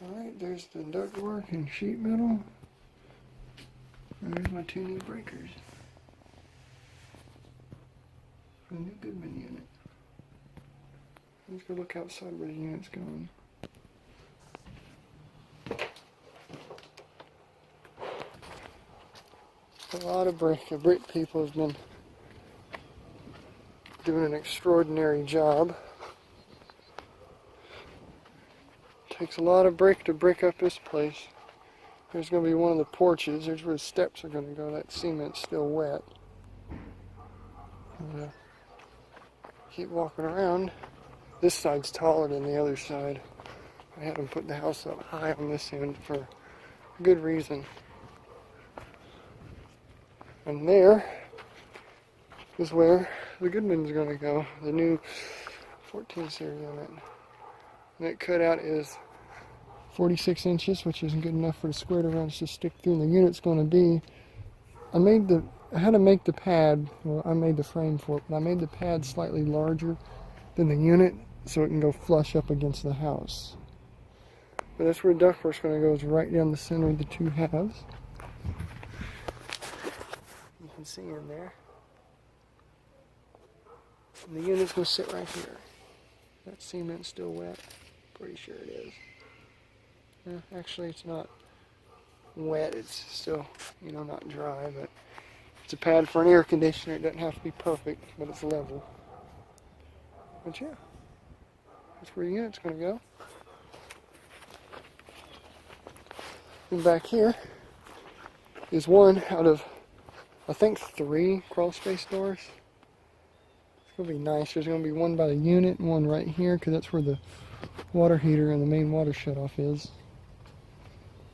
Alright, there's the ductwork and sheet metal. And there's my 2 new breakers for the new Goodman unit. Let's go look outside where the unit's going. A lot of brick. The brick people have been doing an extraordinary job. Takes a lot of brick to brick up this place. There's going to be one of the porches. There's where the steps are going to go. That cement's still wet. Keep walking around. This side's taller than the other side. I had them put the house up high on this end for a good reason. And there is where the Goodman's going to go. The new 14 series unit. And it cutout is 46 inches, which isn't good enough for the square rounds to stick through. And the unit's going to be, I had to make the pad, well, I made the frame for it, but I made the pad slightly larger than the unit so it can go flush up against the house. But that's where the ductwork's going to go, is right down the center of the 2 halves. You can see in there. And the unit's going to sit right here. That cement's still wet. Pretty sure it is. Actually, it's not wet. It's still, not dry, but it's a pad for an air conditioner. It doesn't have to be perfect, but it's level. But yeah, that's where the unit's going to go. And back here is one out of, I think, 3 crawl space doors. It's going to be nice. There's going to be one by the unit and one right here, because that's where the water heater and the main water shutoff is.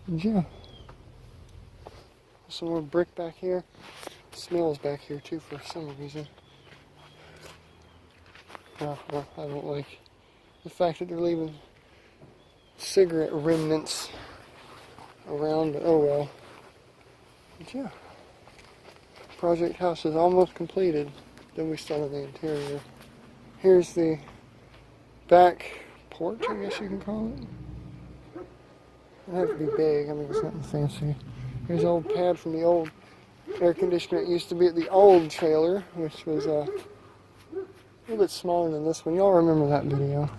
And yeah, some more brick back here. It smells back here too for some reason. Well, I don't like the fact that they're leaving cigarette remnants around, but oh well. But yeah, project house is almost completed. Then we started the interior. Here's the back porch, I guess you can call it. It doesn't have to be big, I mean, it's nothing fancy. Here's an old pad from the old air conditioner. It used to be at the old trailer, which was a little bit smaller than this one. Y'all remember that video.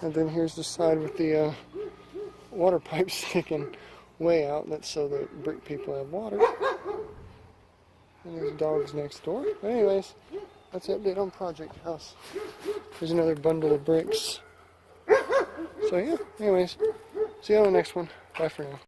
And then here's the side with the water pipe sticking way out. That's so the brick people have water. And there's dogs next door. But anyways, that's the update on Project House. There's another bundle of bricks. So yeah, anyways, see you on the next one. Bye for now.